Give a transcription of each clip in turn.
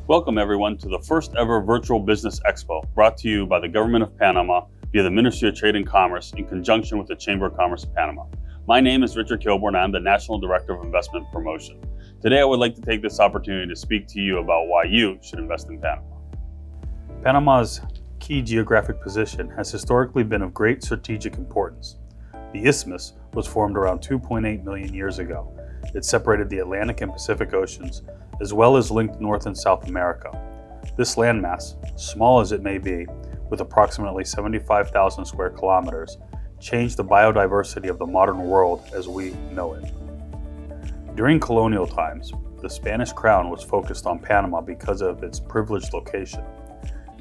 Welcome everyone to the first ever virtual business expo brought to you by the government of Panama via the Ministry of Trade and Commerce in conjunction with the Chamber of Commerce of Panama. My name is Richard Kilborn. I'm the National Director of Investment Promotion. Today I would like to take this opportunity to speak to you about why you should invest in Panama. Panama's key geographic position has historically been of great strategic importance. The isthmus was formed around 2.8 million years ago. It separated the Atlantic and Pacific Oceans, as well as linked North and South America. This landmass, small as it may be, with approximately 75,000 square kilometers, changed the biodiversity of the modern world as we know it. During colonial times, the Spanish crown was focused on Panama because of its privileged location.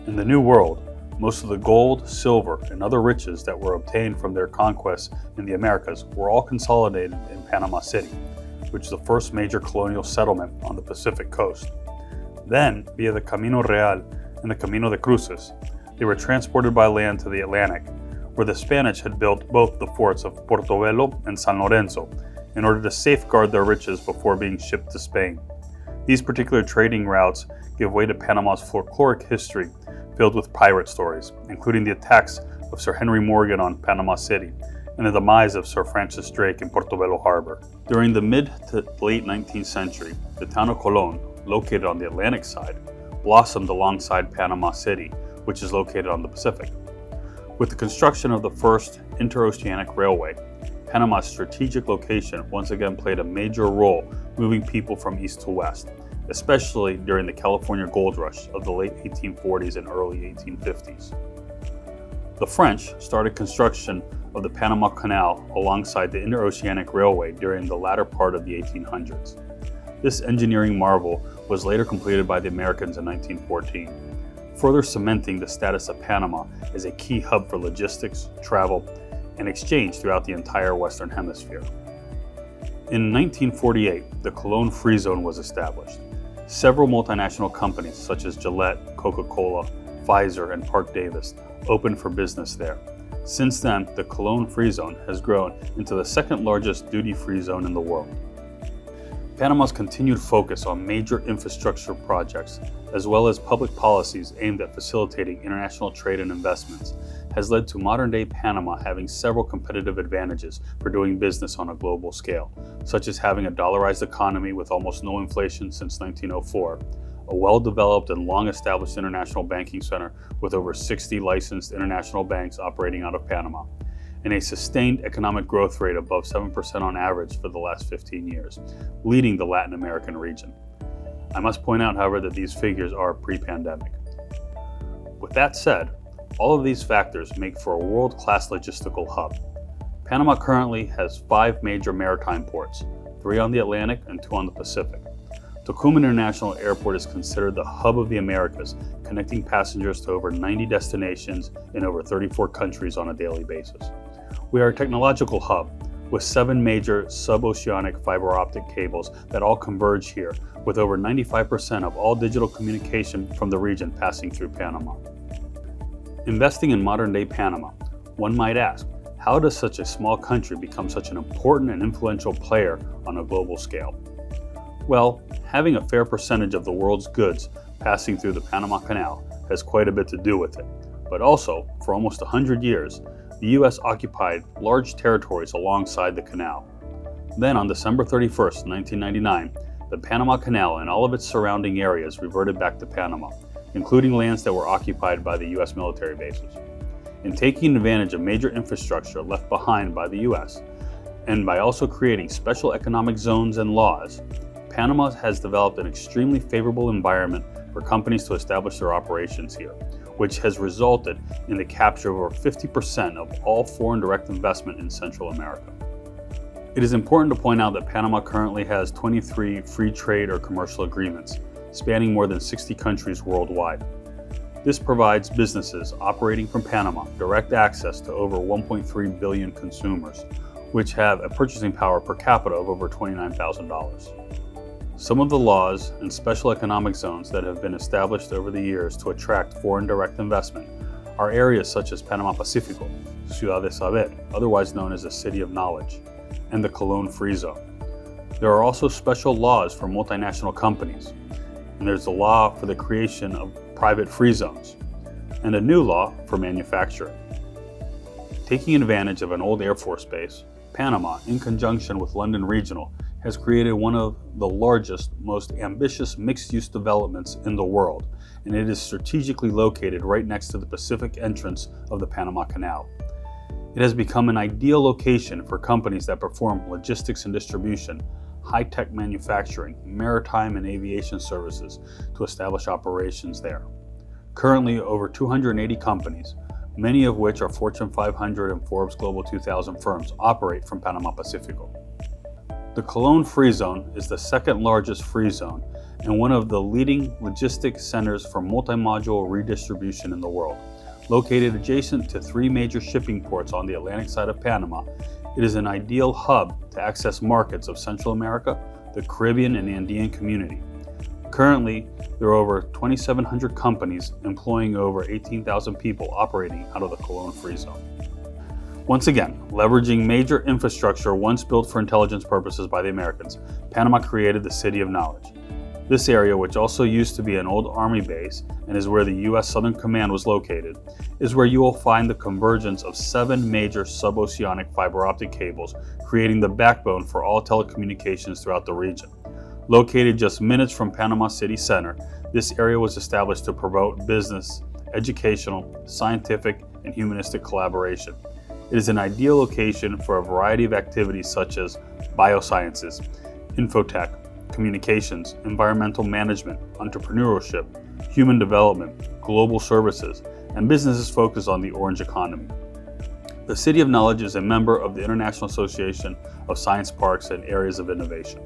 In the New World, most of the gold, silver, and other riches that were obtained from their conquests in the Americas were all consolidated in Panama City, which is the first major colonial settlement on the Pacific coast. Then, via the Camino Real and the Camino de Cruces, they were transported by land to the Atlantic, where the Spanish had built both the forts of Portobelo and San Lorenzo in order to safeguard their riches before being shipped to Spain. These particular trading routes give way to Panama's folkloric history filled with pirate stories, including the attacks of Sir Henry Morgan on Panama City and the demise of Sir Francis Drake in Portobelo Harbor. During the mid to late 19th century, the town of Colón, located on the Atlantic side, blossomed alongside Panama City, which is located on the Pacific. With the construction of the first interoceanic railway, Panama's strategic location once again played a major role moving people from east to west, especially during the California gold rush of the late 1840s and early 1850s. The French started construction of the Panama Canal alongside the Interoceanic Railway during the latter part of the 1800s. This engineering marvel was later completed by the Americans in 1914, further cementing the status of Panama as a key hub for logistics, travel, and exchange throughout the entire Western Hemisphere. In 1948, the Colón Free Zone was established. Several multinational companies such as Gillette, Coca-Cola, Pfizer, and Parke-Davis opened for business there. Since then, the Colón Free Zone has grown into the second largest duty-free zone in the world. Panama's continued focus on major infrastructure projects, as well as public policies aimed at facilitating international trade and investments, has led to modern-day Panama having several competitive advantages for doing business on a global scale, such as having a dollarized economy with almost no inflation since 1904, a well-developed and long-established international banking center with over 60 licensed international banks operating out of Panama, and a sustained economic growth rate above 7% on average for the last 15 years, leading the Latin American region. I must point out, however, that these figures are pre-pandemic. With that said, all of these factors make for a world-class logistical hub. Panama currently has 5 major maritime ports, 3 on the Atlantic and 2 on the Pacific. Tocumen International Airport is considered the hub of the Americas, connecting passengers to over 90 destinations in over 34 countries on a daily basis. We are a technological hub with 7 major sub-oceanic fiber optic cables that all converge here, with over 95% of all digital communication from the region passing through Panama. Investing in modern-day Panama, one might ask, how does such a small country become such an important and influential player on a global scale? Well, having a fair percentage of the world's goods passing through the Panama Canal has quite a bit to do with it. But also, for almost 100 years, the U.S. occupied large territories alongside the canal. Then on December 31st, 1999, the Panama Canal and all of its surrounding areas reverted back to Panama, including lands that were occupied by the U.S. military bases. In taking advantage of major infrastructure left behind by the U.S., and by also creating special economic zones and laws, Panama has developed an extremely favorable environment for companies to establish their operations here, which has resulted in the capture of over 50% of all foreign direct investment in Central America. It is important to point out that Panama currently has 23 free trade or commercial agreements, spanning more than 60 countries worldwide. This provides businesses operating from Panama direct access to over 1.3 billion consumers, which have a purchasing power per capita of over $29,000. Some of the laws and special economic zones that have been established over the years to attract foreign direct investment are areas such as Panama Pacifico, Ciudad de Saber, otherwise known as the City of Knowledge, and the Colón Free Zone. There are also special laws for multinational companies, and there's a law for the creation of private free zones, and a new law for manufacturing. Taking advantage of an old Air Force base, Panama, in conjunction with London Regional, has created one of the largest, most ambitious mixed-use developments in the world, and it is strategically located right next to the Pacific entrance of the Panama Canal. It has become an ideal location for companies that perform logistics and distribution, high-tech manufacturing, maritime and aviation services to establish operations there. Currently, over 280 companies, many of which are Fortune 500 and Forbes Global 2000 firms, operate from Panama Pacifico. The Kilborn Free Zone is the second largest free zone and one of the leading logistics centers for multi-module redistribution in the world. Located adjacent to 3 major shipping ports on the Atlantic side of Panama, it is an ideal hub to access markets of Central America, the Caribbean, and Andean community. Currently, there are over 2,700 companies employing over 18,000 people operating out of the Kilborn Free Zone. Once again, leveraging major infrastructure once built for intelligence purposes by the Americans, Panama created the City of Knowledge. This area, which also used to be an old Army base and is where the U.S. Southern Command was located, is where you will find the convergence of 7 major suboceanic fiber optic cables, creating the backbone for all telecommunications throughout the region. Located just minutes from Panama City Center, this area was established to promote business, educational, scientific, and humanistic collaboration. It is an ideal location for a variety of activities such as biosciences, infotech, communications, environmental management, entrepreneurship, human development, global services, and businesses focused on the orange economy. The City of Knowledge is a member of the International Association of Science Parks and Areas of Innovation.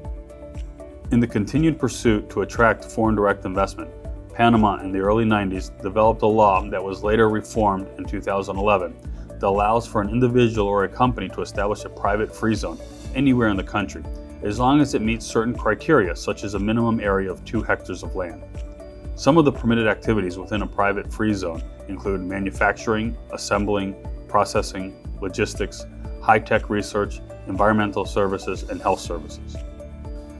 In the continued pursuit to attract foreign direct investment, Panama in the early 90s developed a law that was later reformed in 2011 that allows for an individual or a company to establish a private free zone anywhere in the country, as long as it meets certain criteria, such as a minimum area of 2 hectares of land. Some of the permitted activities within a private free zone include manufacturing, assembling, processing, logistics, high-tech research, environmental services, and health services.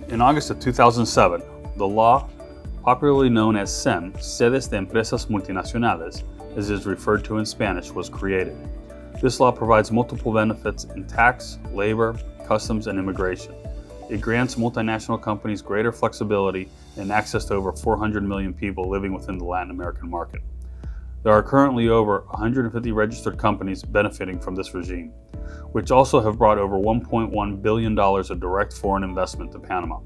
In August of 2007, the law, popularly known as SEM, Sedes de Empresas Multinacionales, as it is referred to in Spanish, was created. This law provides multiple benefits in tax, labor, customs, and immigration. It grants multinational companies greater flexibility and access to over 400 million people living within the Latin American market. There are currently over 150 registered companies benefiting from this regime, which also have brought over $1.1 billion of direct foreign investment to Panama.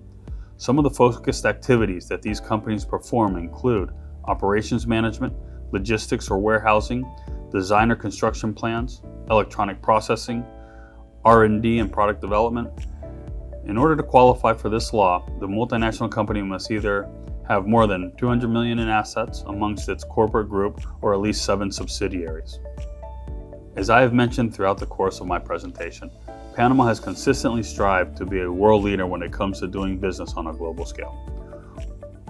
Some of the focused activities that these companies perform include operations management, logistics or warehousing, design or construction plans, electronic processing, R&D and product development. In order to qualify for this law, the multinational company must either have more than $200 million in assets amongst its corporate group or at least 7 subsidiaries. As I have mentioned throughout the course of my presentation, Panama has consistently strived to be a world leader when it comes to doing business on a global scale.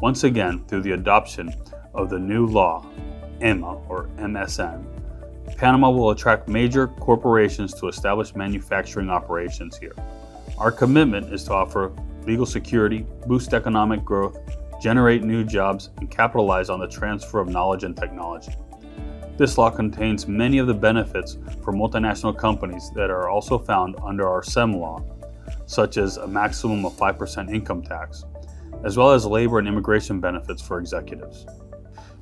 Once again, through the adoption of the new law, EMA or MSN, Panama will attract major corporations to establish manufacturing operations here. Our commitment is to offer legal security, boost economic growth, generate new jobs, and capitalize on the transfer of knowledge and technology. This law contains many of the benefits for multinational companies that are also found under our SEM law, such as a maximum of 5% income tax, as well as labor and immigration benefits for executives.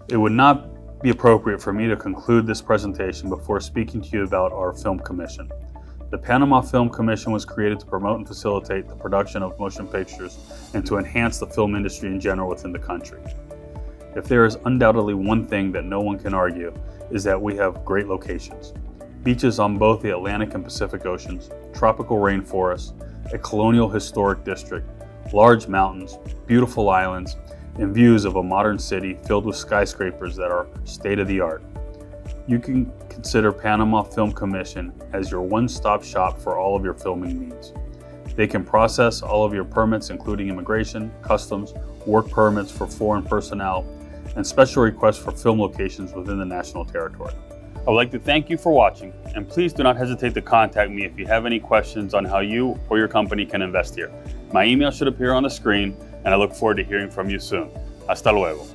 It would not be appropriate for me to conclude this presentation before speaking to you about our Film Commission. The Panama Film Commission was created to promote and facilitate the production of motion pictures and to enhance the film industry in general within the country. If there is undoubtedly one thing that no one can argue, is that we have great locations. Beaches on both the Atlantic and Pacific Oceans, tropical rainforests, a colonial historic district, large mountains, beautiful islands, and views of a modern city filled with skyscrapers that are state-of-the-art. You can consider Panama Film Commission as your one-stop shop for all of your filming needs. They can process all of your permits, including immigration, customs, work permits for foreign personnel, and special requests for film locations within the national territory. I would like to thank you for watching, and please do not hesitate to contact me if you have any questions on how you or your company can invest here. My email should appear on the screen, and I look forward to hearing from you soon. Hasta luego.